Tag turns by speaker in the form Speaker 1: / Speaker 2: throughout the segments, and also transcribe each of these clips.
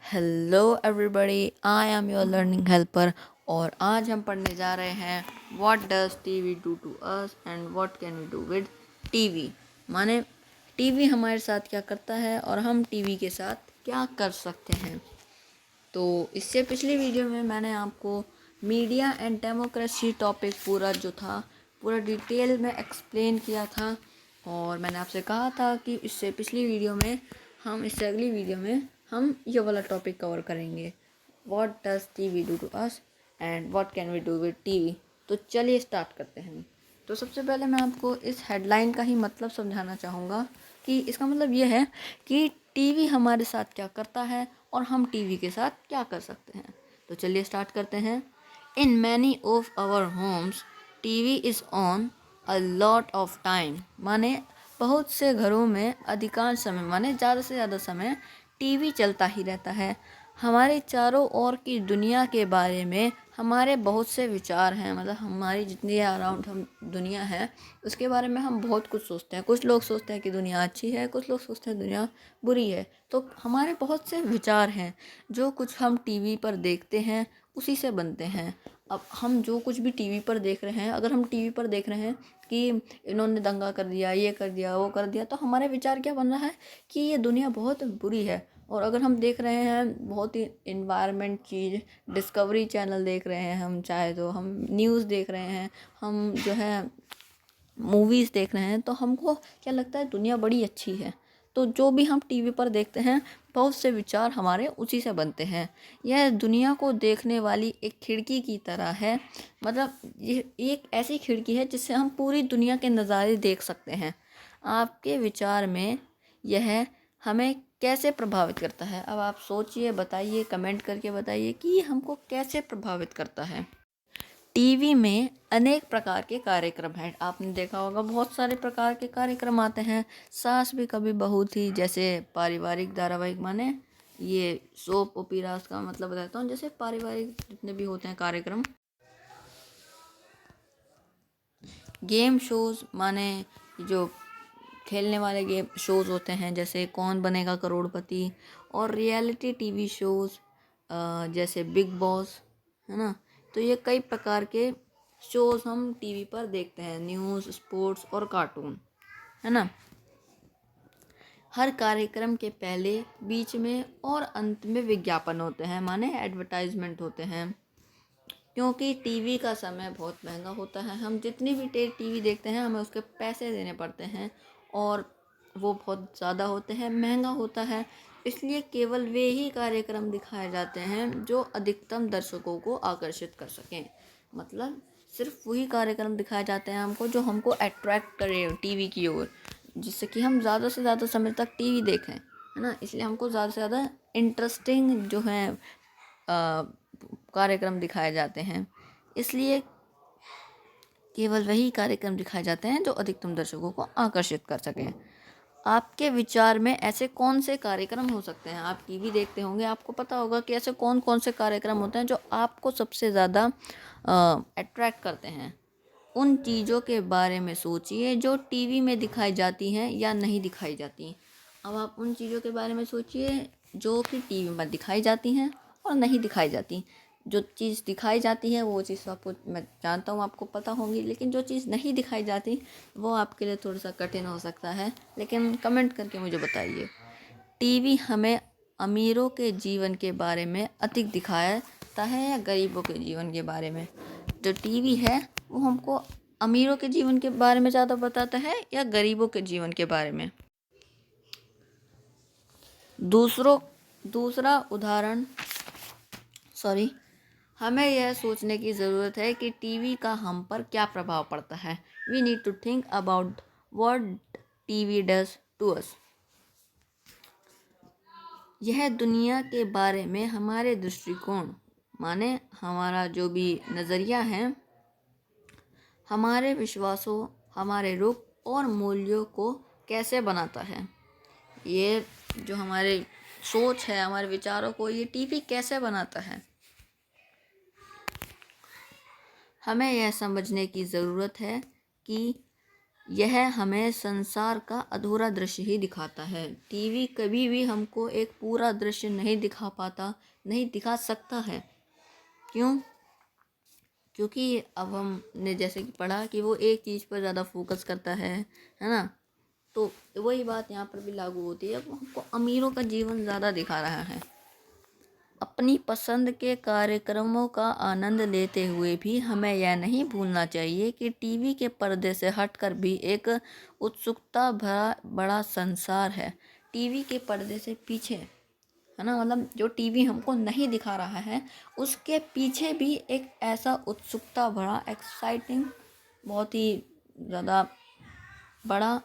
Speaker 1: Hello everybody, I am your learning helper. और आज हम पढ़ने जा रहे हैं what does TV do to us and what can we do with TV. माने टीवी हमारे साथ क्या करता है और हम टीवी के साथ क्या कर सकते हैं। तो इससे पिछली वीडियो में मैंने आपको मीडिया एंड डेमोक्रेसी टॉपिक पूरा डिटेल में एक्सप्लेन किया था। और मैंने आपसे कहा था कि इससे अगली वीडियो में हम ये वाला टॉपिक कवर करेंगे, what does TV do to us and what can we do with TV. तो चलिए स्टार्ट करते हैं। तो सबसे पहले मैं आपको इस हेडलाइन का ही मतलब समझाना चाहूँगा कि इसका मतलब ये है कि टीवी हमारे साथ क्या करता है और हम टीवी के साथ क्या कर सकते हैं। तो चलिए स्टार्ट करते हैं। In many of our homes TV is on a lot of time. माने बहुत से घरों में अधिकांश समय माने ज़्यादा से ज़्यादा समय टीवी चलता ही रहता है। हमारे चारों ओर की दुनिया के बारे में हमारे बहुत से विचार हैं। मतलब हमारी जितनी अराउंड हम दुनिया है उसके बारे में हम बहुत कुछ सोचते हैं। कुछ लोग सोचते हैं कि दुनिया अच्छी है, कुछ लोग सोचते हैं दुनिया बुरी है। तो हमारे बहुत से विचार हैं। जो कुछ हम टीवी पर देखते हैं उसी से बनते हैं। अब हम जो कुछ भी टीवी पर देख रहे हैं, अगर हम टीवी पर देख रहे हैं कि इन्होंने दंगा कर दिया, ये कर दिया, वो कर दिया, तो हमारे विचार क्या बन रहा है कि ये दुनिया बहुत बुरी है। और अगर हम देख रहे हैं बहुत ही इन्वायरमेंट चीज़, डिस्कवरी चैनल देख रहे हैं, हम चाहे तो हम न्यूज़ देख रहे हैं, हम जो है मूवीज़ देख रहे हैं, तो हमको क्या लगता है दुनिया बड़ी अच्छी है। तो जो भी हम टीवी पर देखते हैं बहुत से विचार हमारे उसी से बनते हैं। यह दुनिया को देखने वाली एक खिड़की की तरह है। मतलब ये एक ऐसी खिड़की है जिससे हम पूरी दुनिया के नज़ारे देख सकते हैं। आपके विचार में यह हमें कैसे प्रभावित करता है? अब आप सोचिए, बताइए, कमेंट करके बताइए कि ये हमको कैसे प्रभावित करता है। टीवी में अनेक प्रकार के कार्यक्रम हैं। आपने देखा होगा बहुत सारे प्रकार के कार्यक्रम आते हैं। सास भी कभी बहू थी जैसे पारिवारिक धारावाहिक, माने ये सोप ओपेरास का मतलब बताता हूँ, जैसे पारिवारिक जितने भी होते हैं कार्यक्रम। गेम शोज माने जो खेलने वाले गेम शोज होते हैं जैसे कौन बनेगा करोड़पति। और रियलिटी टीवी शोज जैसे बिग बॉस, है ना। तो ये कई प्रकार के शोज हम टीवी पर देखते हैं। न्यूज़, स्पोर्ट्स और कार्टून, है ना। हर कार्यक्रम के पहले, बीच में और अंत में विज्ञापन होते हैं, माने एडवर्टाइजमेंट होते हैं। क्योंकि टीवी का समय बहुत महंगा होता है। हम जितनी भी टीवी देखते हैं हमें उसके पैसे देने पड़ते हैं और वो बहुत ज़्यादा होते हैं, महंगा होता है। इसलिए केवल वे ही कार्यक्रम दिखाए जाते हैं जो अधिकतम दर्शकों को आकर्षित कर सकें। मतलब सिर्फ वही कार्यक्रम दिखाए जाते हैं हमको जो हमको अट्रैक्ट करे टीवी की ओर, जिससे कि हम ज़्यादा से ज़्यादा समय तक टीवी देखें, है ना। इसलिए हमको ज़्यादा से ज़्यादा इंटरेस्टिंग जो है कार्यक्रम दिखाए जाते हैं। इसलिए केवल वही कार्यक्रम दिखाए जाते हैं जो अधिकतम दर्शकों को आकर्षित कर सकें। आपके विचार में ऐसे कौन से कार्यक्रम हो सकते हैं? आप टीवी देखते होंगे, आपको पता होगा कि ऐसे कौन कौन से कार्यक्रम होते हैं जो आपको सबसे ज़्यादा अट्रैक्ट करते हैं। उन चीज़ों के बारे में सोचिए जो टीवी में दिखाई जाती हैं या नहीं दिखाई जाती। अब आप उन चीज़ों के बारे में सोचिए जो कि टीवी में दिखाई जाती हैं और नहीं दिखाई जाती। जो चीज़ दिखाई जाती है वो चीज़ आपको, मैं जानता हूँ आपको पता होंगी, लेकिन जो चीज़ नहीं दिखाई जाती वो आपके लिए थोड़ा सा कठिन हो सकता है। लेकिन कमेंट करके मुझे बताइए। टीवी हमें अमीरों के जीवन के बारे में अधिक दिखाता है या गरीबों के जीवन के बारे में? जो टीवी है वो हमको अमीरों के जीवन के बारे में ज़्यादा बताता है या गरीबों के जीवन के बारे में? दूसरा उदाहरण, सॉरी, हमें यह सोचने की ज़रूरत है कि टीवी का हम पर क्या प्रभाव पड़ता है। We need to think about what TV does to us. यह दुनिया के बारे में हमारे दृष्टिकोण, माने हमारा जो भी नज़रिया है, हमारे विश्वासों, हमारे रुख और मूल्यों को कैसे बनाता है। ये जो हमारे सोच है, हमारे विचारों को ये टीवी कैसे बनाता है। हमें यह समझने की ज़रूरत है कि यह हमें संसार का अधूरा दृश्य ही दिखाता है। टीवी कभी भी हमको एक पूरा दृश्य नहीं दिखा पाता, नहीं दिखा सकता है। क्यों? क्योंकि अब हमने जैसे कि पढ़ा कि वो एक चीज़ पर ज़्यादा फोकस करता है ना। तो वही बात यहाँ पर भी लागू होती है। वो हमको अमीरों का जीवन ज़्यादा दिखा रहा है। अपनी पसंद के कार्यक्रमों का आनंद लेते हुए भी हमें यह नहीं भूलना चाहिए कि टीवी के पर्दे से हटकर भी एक उत्सुकता भरा बड़ा संसार है। टीवी के पर्दे से पीछे, है ना, मतलब जो टीवी हमको नहीं दिखा रहा है उसके पीछे भी एक ऐसा उत्सुकता भरा, एक्साइटिंग, बहुत ही ज़्यादा बड़ा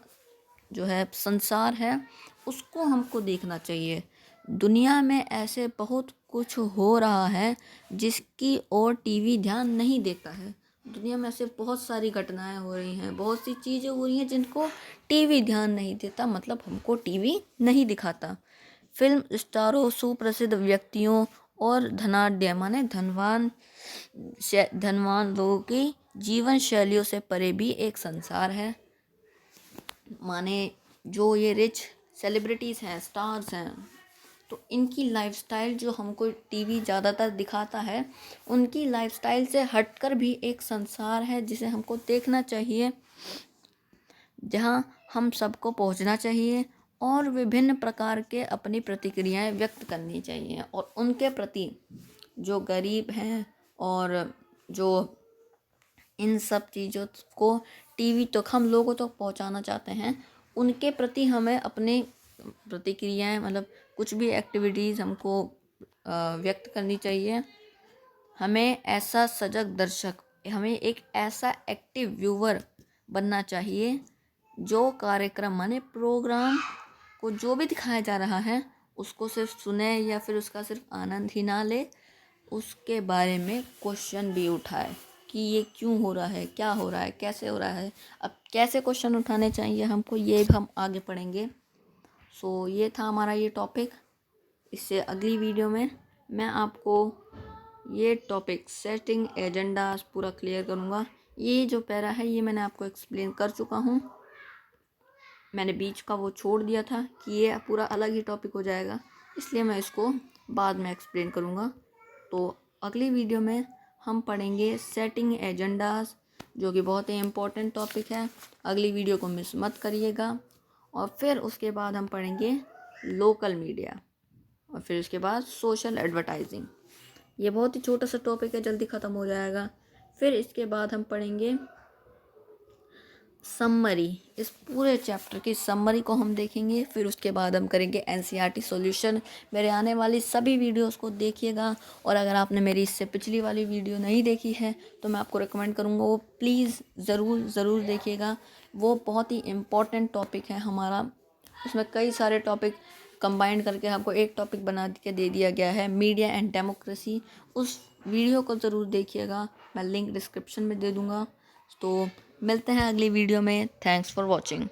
Speaker 1: जो है संसार है, उसको हमको देखना चाहिए। दुनिया में ऐसे बहुत कुछ हो रहा है जिसकी ओर टीवी ध्यान नहीं देता है। दुनिया में ऐसे बहुत सारी घटनाएं हो रही हैं, बहुत सी चीज़ें हो रही हैं जिनको टीवी ध्यान नहीं देता, मतलब हमको टीवी नहीं दिखाता। फिल्म स्टारों, सुप्रसिद्ध व्यक्तियों और धनाढ्य माने धनवान लोगों की जीवन शैलियों से परे भी एक संसार है। माने जो ये रिच सेलिब्रिटीज़ हैं, स्टार्स हैं, तो इनकी लाइफस्टाइल जो हमको टीवी ज़्यादातर दिखाता है, उनकी लाइफस्टाइल से हटकर भी एक संसार है जिसे हमको देखना चाहिए, जहां हम सबको पहुंचना चाहिए और विभिन्न प्रकार के अपनी प्रतिक्रियाएं व्यक्त करनी चाहिए। और उनके प्रति जो गरीब हैं और जो इन सब चीज़ों को टीवी तक हम लोगों तक पहुंचाना चाहते हैं, उनके प्रति हमें अपनी प्रतिक्रियाएं, मतलब कुछ भी एक्टिविटीज़ हमको व्यक्त करनी चाहिए। हमें ऐसा सजग दर्शक, हमें एक ऐसा एक्टिव व्यूवर बनना चाहिए जो कार्यक्रम माने प्रोग्राम को जो भी दिखाया जा रहा है उसको सिर्फ सुने या फिर उसका सिर्फ आनंद ही ना ले, उसके बारे में क्वेश्चन भी उठाए कि ये क्यों हो रहा है, क्या हो रहा है, कैसे हो रहा है। अब कैसे क्वेश्चन उठाने चाहिए हमको, ये हम आगे पढ़ेंगे। सो ये था हमारा ये टॉपिक। इससे अगली वीडियो में मैं आपको ये टॉपिक सेटिंग एजेंडास पूरा क्लियर करूँगा। ये जो पैरा है ये मैंने आपको एक्सप्लेन कर चुका हूँ। मैंने बीच का वो छोड़ दिया था कि ये पूरा अलग ही टॉपिक हो जाएगा, इसलिए मैं इसको बाद में एक्सप्लेन करूँगा। तो अगली वीडियो में हम पढ़ेंगे सेटिंग एजेंडास, जो कि बहुत ही इम्पोर्टेंट टॉपिक है। अगली वीडियो को मिस मत करिएगा। और फिर उसके बाद हम पढ़ेंगे लोकल मीडिया, और फिर उसके बाद सोशल एडवर्टाइजिंग। ये बहुत ही छोटा सा टॉपिक है, जल्दी ख़त्म हो जाएगा। फिर इसके बाद हम पढ़ेंगे समरी, इस पूरे चैप्टर की समरी को हम देखेंगे। फिर उसके बाद हम करेंगे एनसीईआरटी सॉल्यूशन। मेरे आने वाली सभी वीडियोस को देखिएगा, और अगर आपने मेरी इससे पिछली वाली वीडियो नहीं देखी है तो मैं आपको रिकमेंड करूँगा वो प्लीज़ ज़रूर देखिएगा। वो बहुत ही इम्पॉर्टेंट टॉपिक है हमारा। उसमें कई सारे टॉपिक कंबाइंड करके आपको एक टॉपिक बना के दे दिया गया है, मीडिया एंड डेमोक्रेसी। उस वीडियो को ज़रूर देखिएगा, मैं लिंक डिस्क्रिप्शन में दे दूँगा। तो मिलते हैं अगली वीडियो में। Thanks for watching.